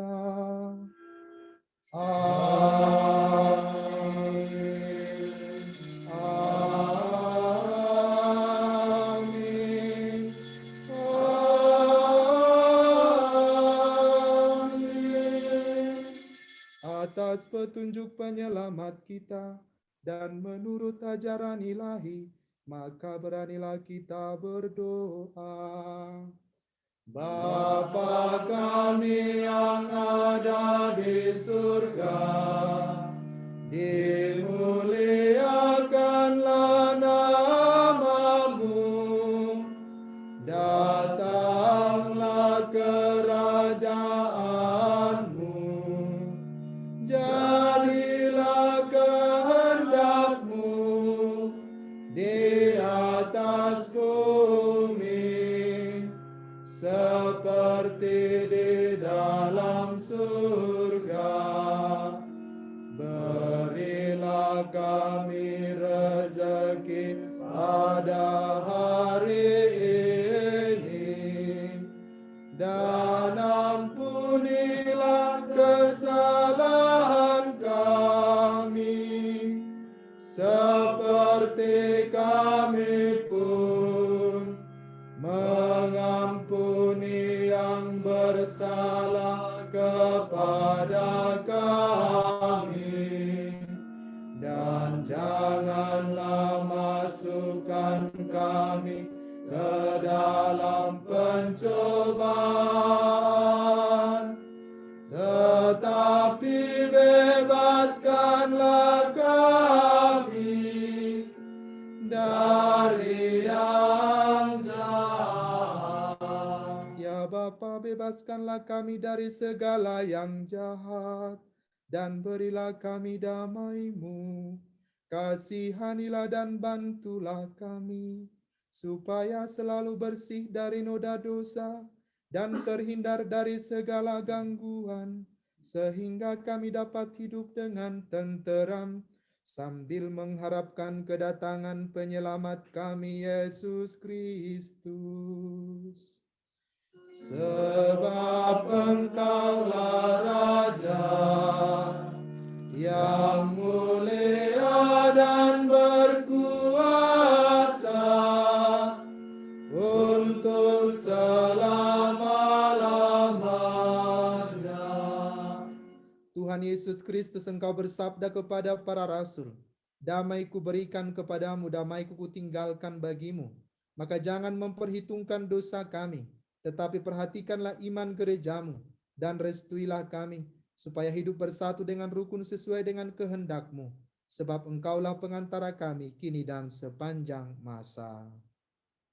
Amin. Amin. Amin. Atas petunjuk penyelamat kita dan menurut ajaran ilahi, maka beranilah kita berdoa. Bapa kami yang ada di surga, dimuliakanlah nama-Mu, datanglah kerajaan-Mu, jadilah kehendak-Mu di atas bumi seperti di dalam surga. Berilah kami rezeki pada hari ini, dan ampunilah kesalahan kami, seperti kami pun mengampuni yang bersalah kepada kami, dan janganlah masukkan kami ke dalam pencobaan, bebaskanlah kami dari segala yang jahat, dan berilah kami damai-Mu. Kasihanilah dan bantulah kami, supaya selalu bersih dari noda dosa, dan terhindar dari segala gangguan, sehingga kami dapat hidup dengan tenteram, sambil mengharapkan kedatangan penyelamat kami, Yesus Kristus. Sebab Engkaulah Raja yang mulia dan berkuasa untuk selama-lamanya. Tuhan Yesus Kristus, Engkau bersabda kepada para rasul, "Damai-Ku berikan kepadamu, damai-Ku kutinggalkan bagimu. Maka jangan memperhitungkan dosa kami, tetapi perhatikanlah iman gerejamu, dan restuilah kami, supaya hidup bersatu dengan rukun sesuai dengan kehendak-Mu. Sebab Engkaulah pengantara kami, kini dan sepanjang masa."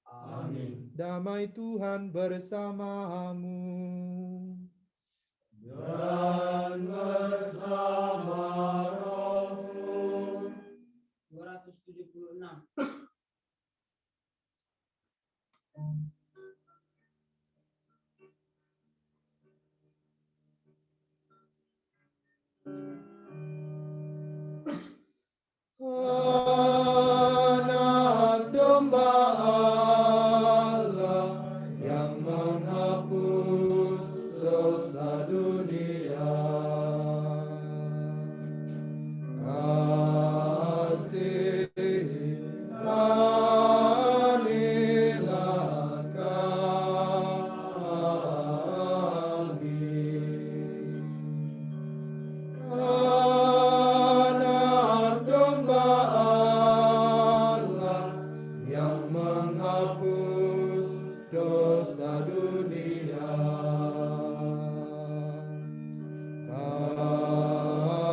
Amin. Damai Tuhan bersamamu. Dan bersama rohmu. 276. Anak domba Allah yang menghapus dosa dunia. Kasihanilah kami. Anak domba Allah yang menghapus dosa dunia.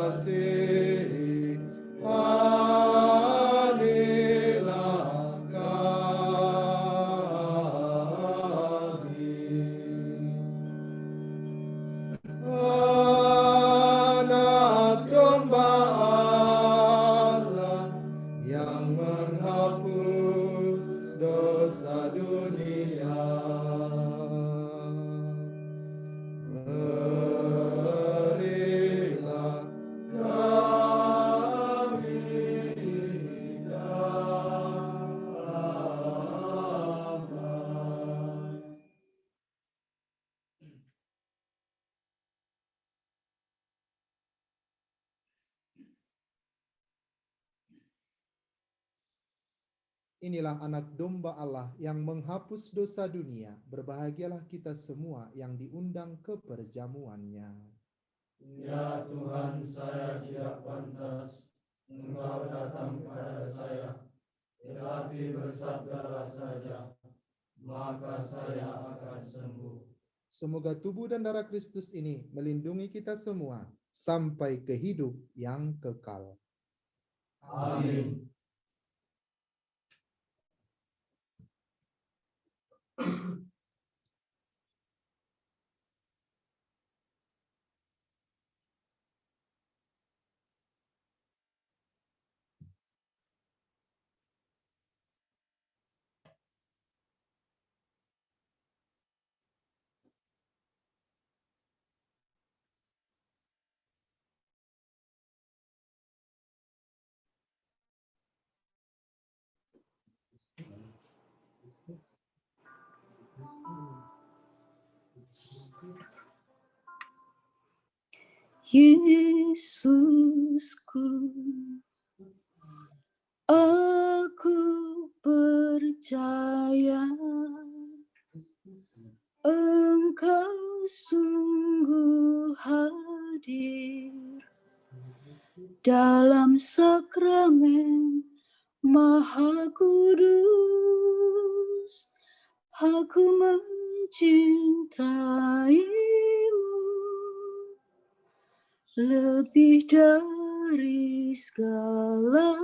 Kasihanilah kami. Anak domba Allah yang menghapus dosa dunia. Berilah kami damai. Inilah anak domba Allah yang menghapus dosa dunia. Berbahagialah kita semua yang diundang ke perjamuannya. Ya Tuhan, saya tidak pantas Engkau datang kepada saya, tetapi bersabdalah saja, maka saya akan sembuh. Semoga tubuh dan darah Kristus ini melindungi kita semua sampai ke hidup yang kekal. Amin. Yesusku, aku percaya Engkau sungguh hadir dalam sakramen Maha Kudus. Aku mencintaimu lebih dari segalanya,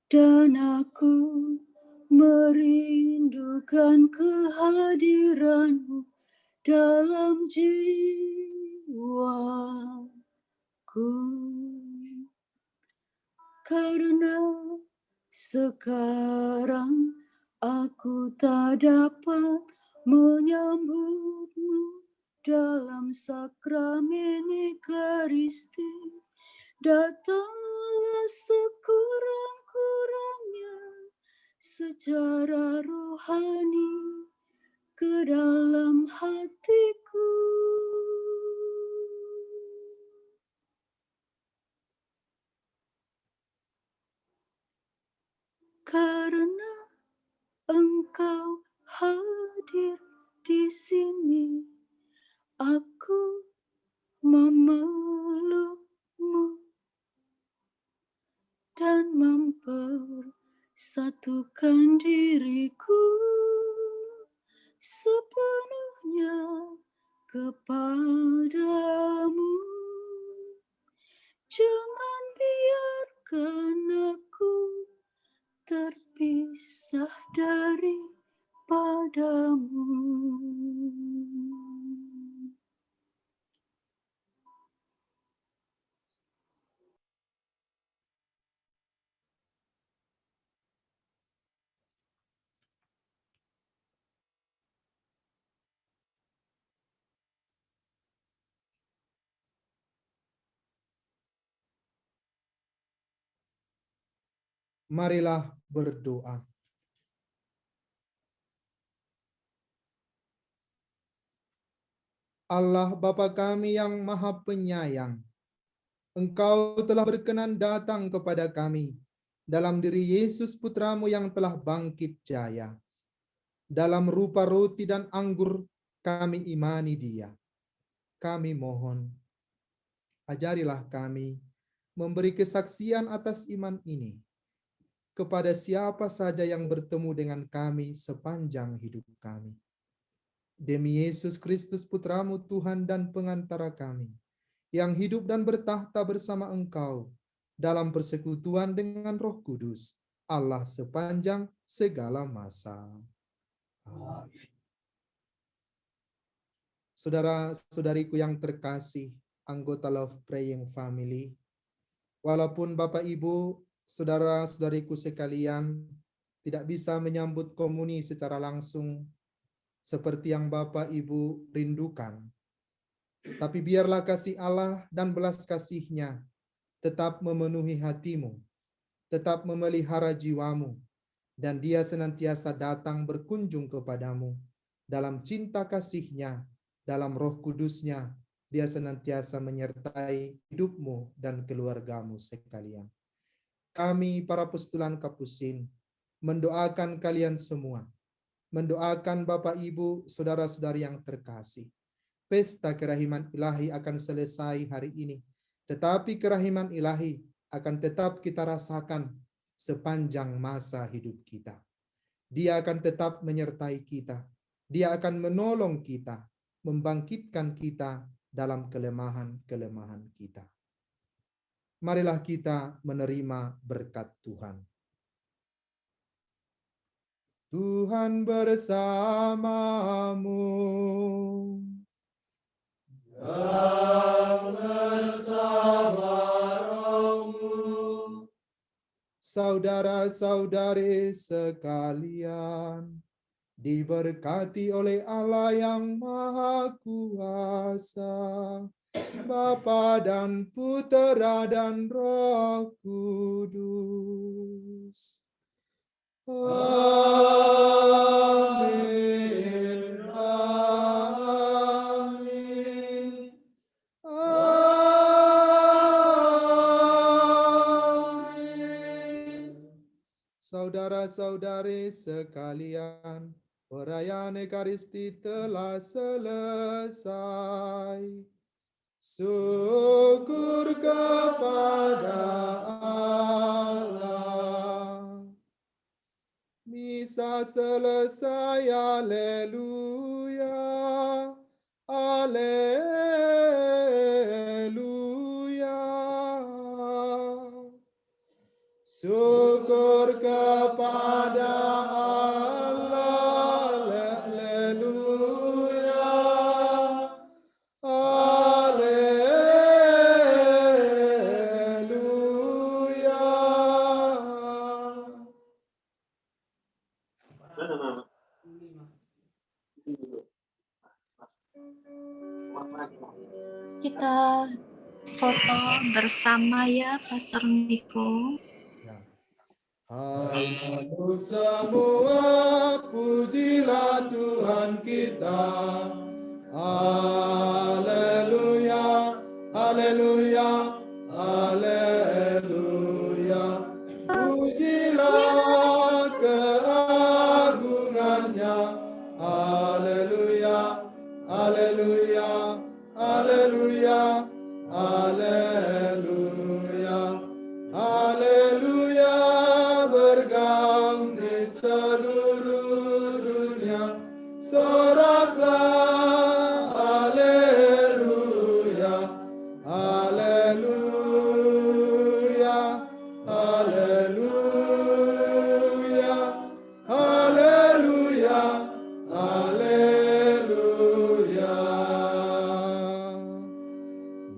dan aku merindukan kehadiran-Mu dalam jiwaku. Karena sekarang aku tak dapat menyambut-Mu dalam sakramen Ekaristi. Datanglah sekurang-kurangnya secara rohani ke dalam hatiku. Karena Engkau hadir di sini, aku memeluk-Mu dan mempersatukan diriku sepenuhnya kepadamu. Jangan biarkan aku terpisah daripadamu. Marilah berdoa. Allah Bapa kami yang Maha Penyayang, Engkau telah berkenan datang kepada kami dalam diri Yesus Putramu yang telah bangkit jaya. Dalam rupa roti dan anggur kami imani Dia. Kami mohon, ajarilah kami memberi kesaksian atas iman ini kepada siapa saja yang bertemu dengan kami sepanjang hidup kami. Demi Yesus Kristus Putramu Tuhan dan pengantara kami, yang hidup dan bertahta bersama Engkau dalam persekutuan dengan Roh Kudus, Allah sepanjang segala masa. Amin. Saudara-saudariku yang terkasih, anggota Love Praying Family, walaupun Bapak Ibu, saudara-saudariku sekalian tidak bisa menyambut komuni secara langsung seperti yang Bapak Ibu rindukan, tapi biarlah kasih Allah dan belas kasih-Nya tetap memenuhi hatimu, tetap memelihara jiwamu, dan Dia senantiasa datang berkunjung kepadamu dalam cinta kasih-Nya, dalam Roh Kudus-Nya. Dia senantiasa menyertai hidupmu dan keluargamu sekalian. Kami para Pestulan Kapusin mendoakan kalian semua, mendoakan Bapak Ibu, saudara-saudari yang terkasih. Pesta kerahiman ilahi akan selesai hari ini, tetapi kerahiman ilahi akan tetap kita rasakan sepanjang masa hidup kita. Dia akan tetap menyertai kita. Dia akan menolong kita, membangkitkan kita dalam kelemahan-kelemahan kita. Marilah kita menerima berkat Tuhan. Tuhan bersamamu. Dan bersama rohmu. Saudara-saudari sekalian, diberkati oleh Allah yang Maha Kuasa, Bapa dan Putera dan Roh Kudus. Amin. Amin. Amin. Saudara-saudari sekalian, perayaan Ekaristi telah selesai. Syukur kepada Allah. Misa selesai, haleluya, haleluya. Syukur kepada Allah. Kita foto bersama ya, Pastor Niko. Haleluya semua, pujilah Tuhan kita. Haleluya, haleluya, haleluya. Pujilah keagungannya. Haleluya, haleluya, haleluya, haleluya. Haleluya, bergaung di seluruh dunia. Soraklah, haleluya, haleluya, haleluya, haleluya, haleluya.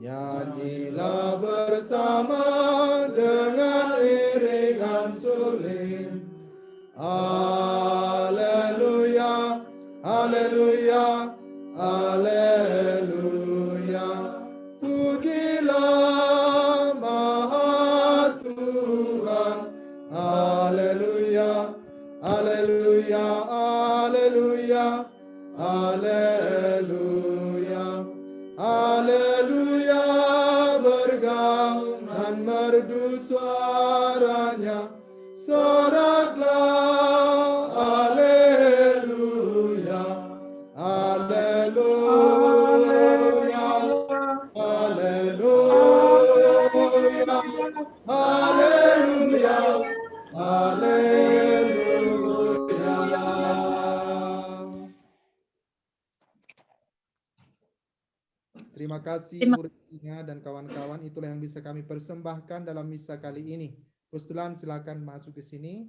Nyanyilah bersama dengan iringan suling. Haleluya, haleluya, haleluya. Pujilah Maha Tuhan. Haleluya, haleluya, haleluya, haleluya. Haleluya, bergaung dan merdu suaranya. Soraklah, haleluya, haleluya, haleluya, haleluya, haleluya. Terima kasih murid dan kawan-kawan, itulah yang bisa kami persembahkan dalam misa kali ini. Postulan silakan masuk ke sini.